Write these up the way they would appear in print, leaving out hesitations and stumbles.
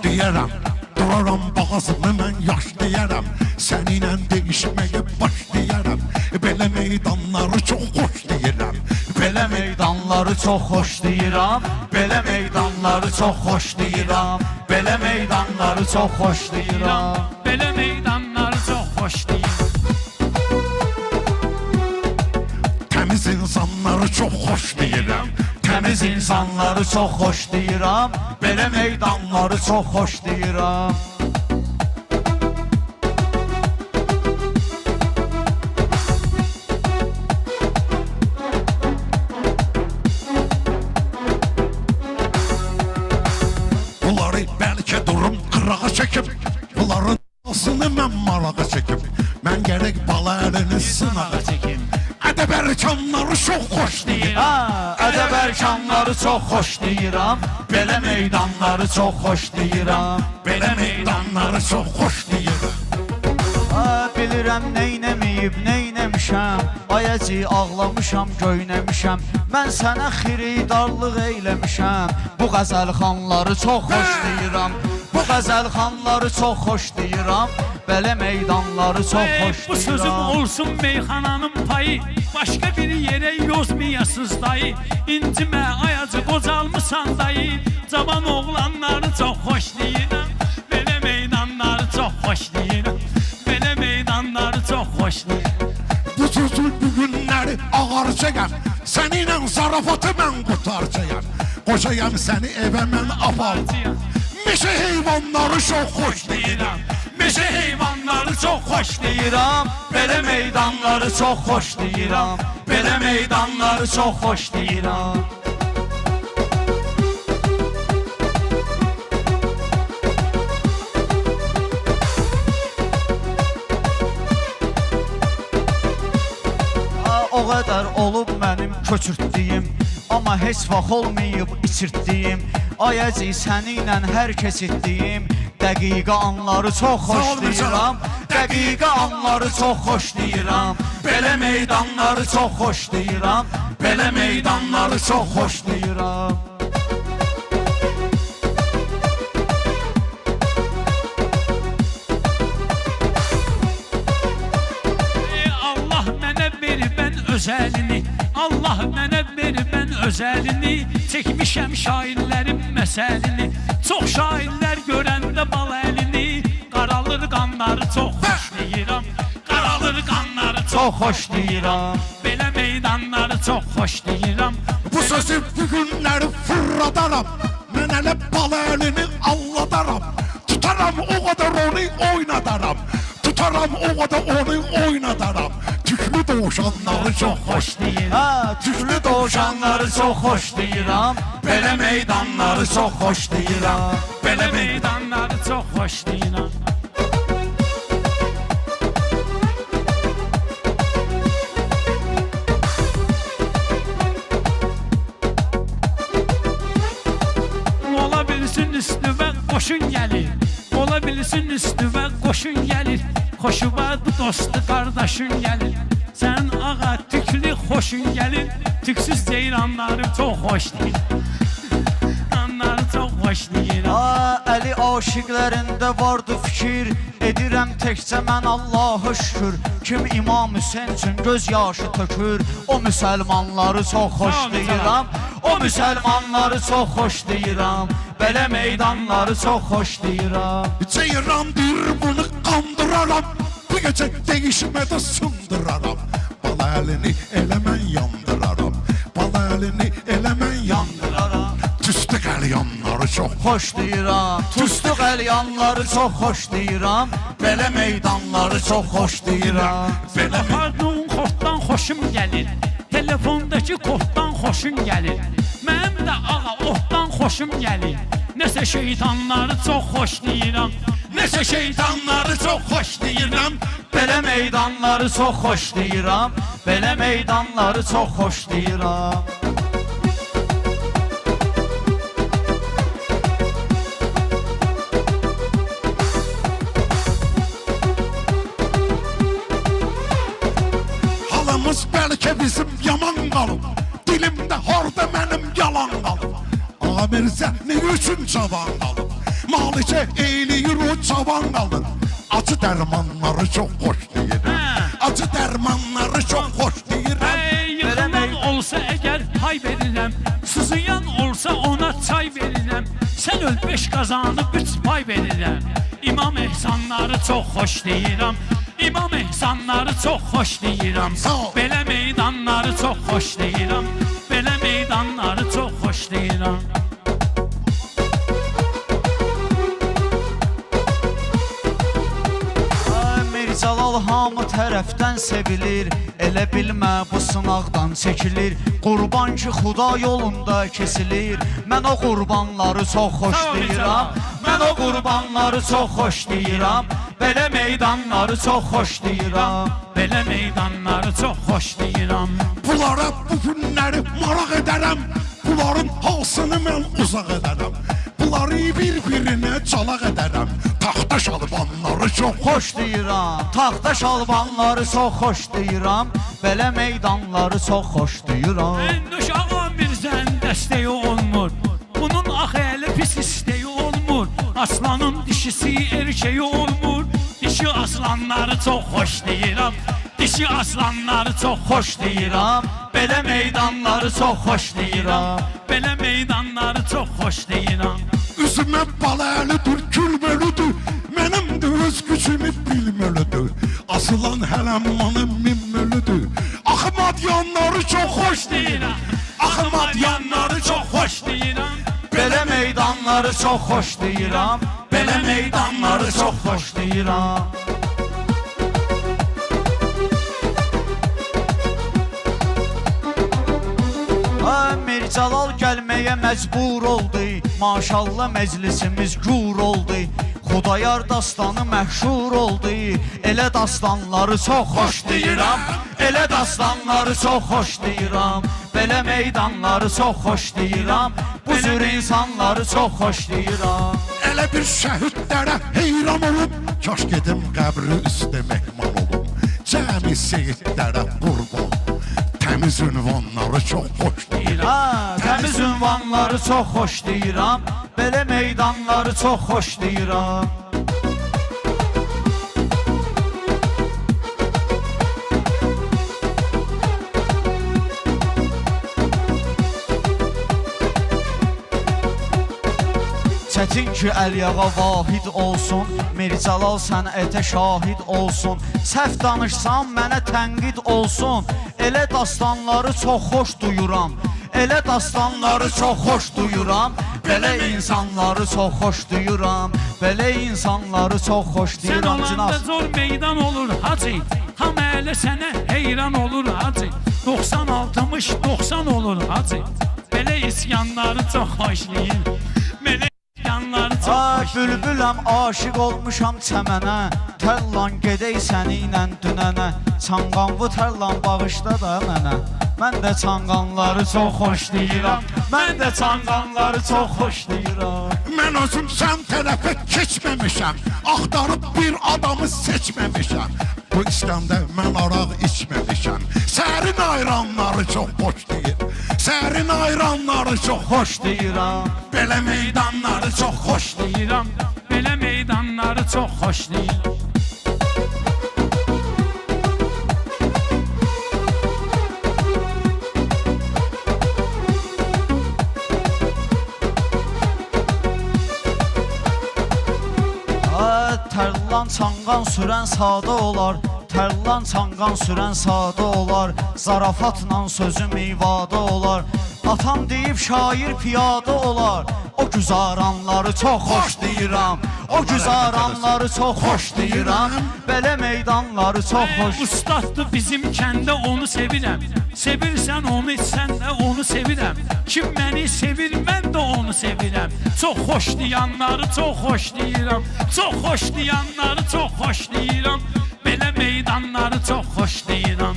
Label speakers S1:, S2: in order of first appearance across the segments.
S1: deyərəm. Duraram boğazımı mən yaş deyərəm. Səninlə deyişməyə baş deyərəm. Belə meydanları çox xoş deyirəm.
S2: Belə meydanları çox xoş deyirəm. Belə meydanları çox xoş deyirəm. Belə meydanları çox xoş deyirəm.
S3: Belə meydanları çox xoş deyirəm.
S1: Təmiz insanları çox xoş deyirəm.
S2: Təmiz insanları çox xoş deyirəm. Belə meydanları çox xoş deyirəm.
S1: Bunları bəlkə durum qırağa çəkib, bunların asını mən marağa çəkib. Mən gərək bala əlini sınağa çəkim. Ədəb erkanları çox xoş deyirəm.
S2: Ədəb erkanları çox xoş deyirəm. Belə meydanları çox xoş deyirəm.
S1: Belə meydanları çox xoş deyirəm.
S2: Bilirəm neynəməyib, neynəmişəm. Ayəcə ağlamışam, göynəmişəm. Mən sənə xiridarlıq eyləmişəm. Bu qəzəlxanları çox xoş deyirəm. Bu qəzəlxanları çox xoş deyirəm. Belə meydanları çox xoş deyirəm.
S3: Bu sözüm olsun meyxananın payı. Başqa bir yerə yozmayasız dayı. İncimə ayacı qocalmışsan dayı. Cavan oğlanları çox xoş deyirəm. Belə meydanları çox xoş deyirəm. Belə meydanları çox xoş deyirəm.
S1: Bu sözün bugünləri ağarcayam. Səninlə zarafatı mən qutarcayam. Qocayam səni evə mən aparcayam. Meşə heyvanları çox xoş deyirəm.
S2: Meşə heyvanları çox xoş deyirəm. Belə meydanları çox xoş deyirəm. Belə meydanları çox xoş deyirəm. O qədər olub mənim köçürtdiyim, amma heç vaxt olmayıb içirtdiyim. Ayəcə səninlə hər keçitdiyim dəqiqə anları çox xoş deyirəm. Dəqiqə anları çox xoş deyirəm. Belə meydanları çox xoş deyirəm. Belə meydanları çox xoş deyirəm.
S3: Allah mənə verib mən özəlini. Allah mənə verib mən özəlini. Çəkmişəm şairlərin məsəlini. Çox şairlər görəndə bal əlini. Qaralır qanları çox xoş deyirəm. Qaralır qanları
S2: Çox xoş deyirəm.
S3: Belə meydanları çox xoş deyirəm.
S1: Bu sözü bugünləri fırladaram. Mən elə bala əlini alladaram. Tutaram o qədər onu oynadaram. Tutaram o qədər onu oynadaram. Tüklü doğuşanları çox xoş deyirəm.
S2: Tüklü doğuşanları çox xoş deyirəm. Belə meydanları çox xoş deyirəm.
S3: Belə meydanları çox xoş deyirəm. Ola bilsin üstüme qoşun gəlir. Ola bilsin üstüme qoşun gəlir. Xoşuma dostu qardaşın gəlir. Sən ağa tüklü xoşun gəlir. Tüksüz ceyranları çox xoş deyir. Anları çox xoş deyir.
S2: Əli aşiqlərində vardı fikir. Edirəm təkcə mən Allah'a şükür. Kim İmam Hüseyin üçün göz yaşı tökür. O müsəlmanları çox xoş deyirəm. O müsəlmanları çox xoş deyirəm. Belə meydanları çox xoş deyirəm.
S1: Ceyran bir bunu qandıraram. Bu gecə değişmədə sındıraram. Bala əlini elə mən yandıraram. Bala əlini elə mən yandıraram. Tüstü qəlyanları çox
S2: xoş deyirəm. Tüstü qəlyanları çox xoş deyirəm. Belə meydanları çox xoş deyirəm.
S3: Belə pardon xortdan xoşum gəlir. Telefondakı koddan xoşum gəlir. Mənim də ağa otdan xoşum gəlir. Nəsə şeytanları çox xoş deyirəm. Nəsə şeytanları çox xoş deyirəm.
S2: Belə meydanları çox xoş deyirəm. Belə meydanları çox xoş deyirəm.
S1: Halımız bəlkə bizim yaman qalıb. Dilimdə harda mənim yalan qalıb. Ağa Mirzə nə üçün cavan qalıb? Malicə eyliyir o cavan qalır. Acı dərmanları çox xoş deyirəm. Acı dərmanları çox xoş deyirəm.
S3: Yıxılan olsa əgər pay verirəm, sızıyan olsa ona çay verirəm. Sən öl 5 qazanıb 3 pay verirəm. İmam ehsanları çox xoş deyirəm. İmam ehsanları çox xoş deyirəm. Belə meydanları çox xoş deyirəm. Belə meydanları çox xoş deyirəm.
S2: Cəlal hamı tərəfdən sevilir. Elə bilmə bu sınaqdan çəkilir. Qurban ki Xuda yolunda kesilir. Mən o qurbanları çox xoş deyirəm. Mən o qurbanları çox xoş deyirəm. Belə meydanları çox xoş deyirəm.
S3: Belə meydanları çox xoş deyirəm.
S1: Bunlara bu günləri maraq edərəm. Bunların halsını mən uzaq edərəm. Bunları bir-birinə çalaq edərəm. Taxta şalbanları çox
S2: xoş deyirəm. Taxta şalbanları çox xoş deyirəm. Belə meydanları çox xoş deyirəm.
S3: Uşağın bir zən dəstəyi olmur. Bunun axı pis istəyi olmur. Aslanın dişisi erkeği olmur. Dişi aslanları çox xoş deyirəm. Dişi aslanları çox xoş deyirəm.
S2: Belə meydanları çox xoş deyirəm.
S3: Belə meydanları çox xoş deyirəm.
S1: Üzümə baləlidir, gülməlüdür. Mənim də öz gücümü bilməlüdür. Asılan hələm manım minməlüdür. Axmad yanları çox xoş deyirəm. Axmad yanları çox xoş
S3: deyirəm.
S2: Belə meydanları çox xoş deyirəm. Belə meydanları çox xoş deyirəm. Mircəlal gəlməyə məcbur oldu. Maşallah məclisimiz gür oldu. Xudayar dastanı məşhur oldu. Elə dastanları çox xoş deyirəm. Elə dastanları çox xoş deyirəm. Belə meydanları çox xoş deyirəm. Bu cür insanları çox xoş deyirəm.
S1: Elə bir şəhidlərə heyran olub, kaş gedim qəbri üstə mehman olum. Cəmi seyidlərə qurban, təmiz ünvanları çox xoş deyirəm.
S2: Təmiz ünvanları çox xoş deyirəm. Belə meydanları çox xoş deyirəm. Çətin ki Əliyağa vahid olsun. Mircəlal sənətə şahid olsun. Səhv danışsam mənə tənqid olsun. Elə dastanları çox xoş duyuram. Elə dastanları çox xoş duyuram. Belə insanları çox xoş duyuram. Belə insanları çox xoş
S3: Sən
S2: duyuram.
S3: olanda zor meydan olur hacı. Hamı elə sənə heyran olur hacı. 90-60-90 olur hacı. Belə isyanları çox xoşlayır. Belə isyanları çox xoşlayır.
S2: Bülbüləm aşiq olmuşam çəmənə. Tərlan gedək səninlə dünənə. Çanqanlı tərlan bağışla da mənə. Mən də çanqanları çox xoş deyirəm. Mən də çanqanları çox xoş deyirəm.
S1: Mən özüm sən tərəfə keçməmişəm. Axtarıb bir adamı seçməmişəm. Bu İslamda mən araq içməmişəm. Sərin ayranları çox xoş deyir. Sərin ayranları çox xoş
S2: deyirəm.
S1: Belə meydanları çox xoş
S3: deyirəm. Belə meydanları çox xoş deyirəm.
S2: Tərlan çanqan sürən sadə olar. Tərlan çanqan sürən sadə olar. Zarafatla sözüm ivadə olar. Atam deyib şair piyada olar. O güzaranları çox xoş deyirəm. O güzaranları çox xoş deyirəm. Belə meydanları çox xoş.
S3: Ustaddır bizim kəndə onu sevirəm. Sevirsən onu sən də onu sevirəm. Kim məni sevir mən də onu sevirəm. Çox xoş diyanları çox xoş deyirəm. Çox xoş diyanları çox xoş deyirəm. Belə meydanları çox xoş deyirəm.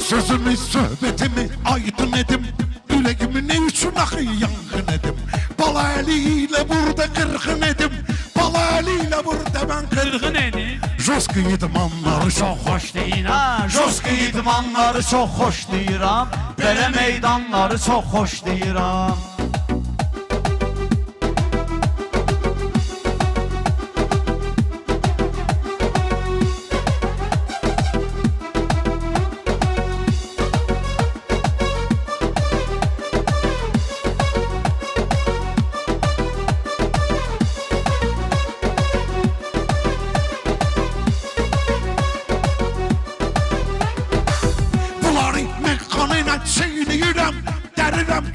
S1: Sözümü, söhbətimi aydın edim. Ürəyimi ne üçün axı yangın edim. Bala əliyle burada qırğın edim. Bala əliyle burada mən
S3: Qırğın edim.
S1: Joski idmanları çox xoş
S3: deyirəm.
S2: Joski idmanları çox xoş deyirəm. Belə meydanları çox xoş deyirəm.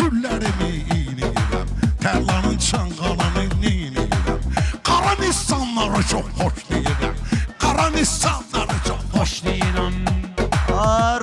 S1: Küllərimi iynəyirəm, tərlanın çanqalını neynəyirəm. Qara nissanları çox xoş deyirəm, qara nissanları çox xoş
S3: Xoşlayıram.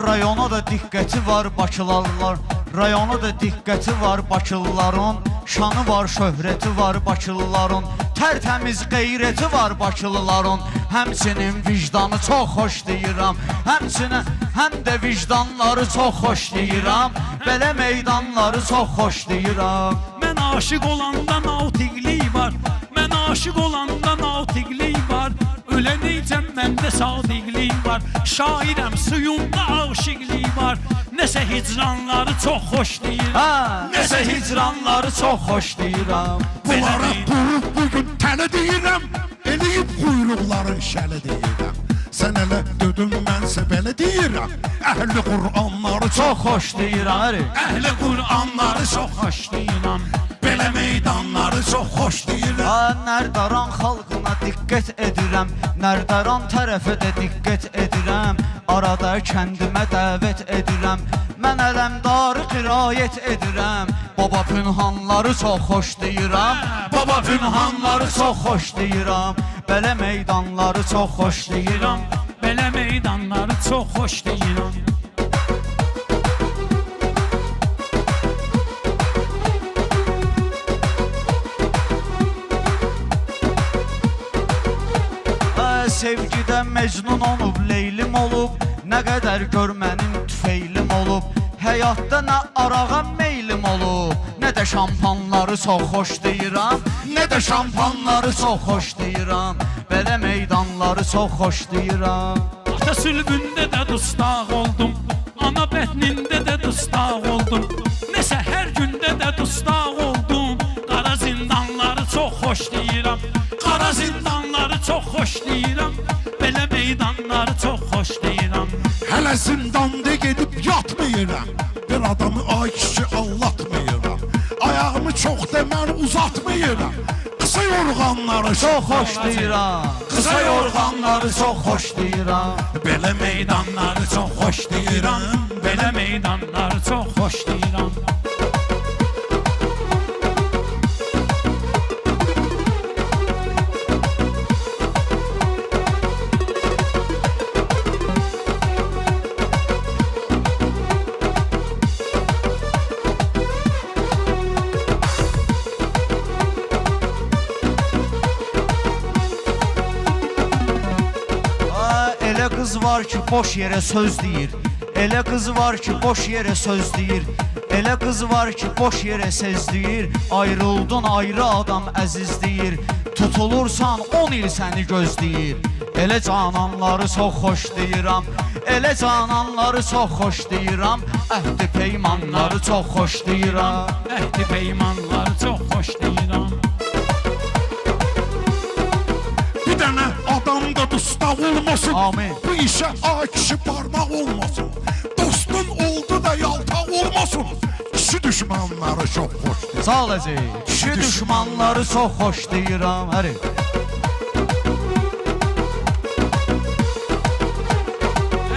S2: Rayona da diqqəti var Bakılarlar, rayona da diqqəti var Bakılıların, şanı var, şöhrəti var Bakılıların, tərtəmiz qeyrəti var Bakılıların. Həmçinin vicdanı çox xoş deyirəm, həmçinin həm də vicdanları çox xoş deyirəm, belə meydanları çox xoş deyirəm.
S3: Mən aşık olanda natiqlik var, mən aşık olanda natiqlik var. Ölənəcəm məndə sadiqlik var, şairəm suyunda aşıqlik var. Nəsə hicranları çox xoş deyirəm,
S2: Nəsə hicranları çox xoş deyirəm.
S1: Bunlara qurub bugün tələ deyirəm, eləyib quyruqların şələ deyirəm. Sən elə dödün, mənsə belə deyirəm, əhli Qur'anları çox
S2: Çox xoş deyirəm.
S1: Əhli Qur'anları çox
S3: xoş deyirəm.
S1: Belə meydanları çox xoş deyirəm.
S2: Nərdaran xalqına diqqət edirəm, Nərdaran tərəfə də diqqət edirəm, arada kəndimə dəvət edirəm, mən ələmdarı qirayət edirəm. Baba pünhanları çox xoş deyirəm, baba pünhanları çox xoş deyirəm, belə meydanları çox xoş deyirəm.
S3: Belə meydanları çox xoş deyirəm.
S2: Sevgidən mecnun olub, leylim olub, nə qədər görmənin tüfeylim olub. Həyatda nə arağa meylim olub, nə də şampanları çox xoş deyirəm, nə də şampanları çox xoş deyirəm, belə meydanları çox xoş deyirəm.
S3: Ata sülbündə də dustaq oldum, ana bətnində də dustaq oldum, nəsə hər gündə də dustaq oldum. Qara zindanları çox xoş deyirəm, qara zindanları çox xoş deyirəm, belə meydanları çox xoş deyirəm.
S1: Hələ zindanda gedib yatmayıram, bir adamı ay kişi allatmayıram. Ayağımı çox demən uzatmayıram, qısa yorğanları
S2: Çox xoş deyirəm, qısa yorğanları çox xoş deyirəm.
S1: Belə meydanları çox xoş deyirəm,
S3: Belə meydanları çox xoş deyirəm.
S2: Elə qız var ki, boş yerə söz deyir. Elə qız var ki, boş yerə söz deyir. Elə qız var ki, boş yerə söz deyir. Ayrıldın ayrı adam əziz deyir. Tutulursan 10 il səni gözləyir. Elə cananları çox xoş deyirəm, elə cananları çox xoş deyirəm, əhdi peymanları çox xoş deyirəm.
S3: Əhdi peymanları çox xoş deyirəm.
S1: Bir dənə adam da dustaq olmasın,
S2: Amin.
S1: bu işə ay kişi parmaq olmasın, dostun oldu da yaltaq olmasın. Kişi düşmanları çox xoş deyir.
S2: Sağ olacaq. Kişi düşmanları çox xoş deyirəm. Həri.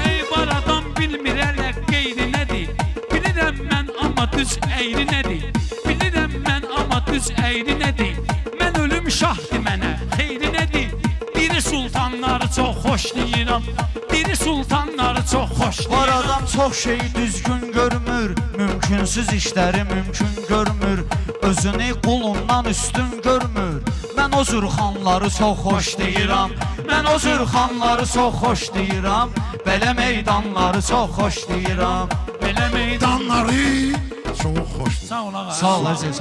S3: Ey var adam bilmir hələ qeyri nədir, bilirəm mən amma düz əyri nədir, bilirəm mən amma düz əyri nədir, mən ölüm şahdır mənə xeyri nədir. Biri sultanları çox xoş deyirəm, biri sultanları çox xoş
S2: Var
S3: deyirəm.
S2: adam çox şeyi düzgün görmür, mümkünsüz işləri mümkün görmür, özünü qulundan üstün görmür. Mən o zürxanları çox xoş deyirəm, mən o zürxanları çox xoş deyirəm, belə meydanları çox xoş deyirəm.
S3: Belə meydan.
S1: Danları çox xoş deyir.
S3: Sağ ol ağa.
S2: Sağ ol əziz.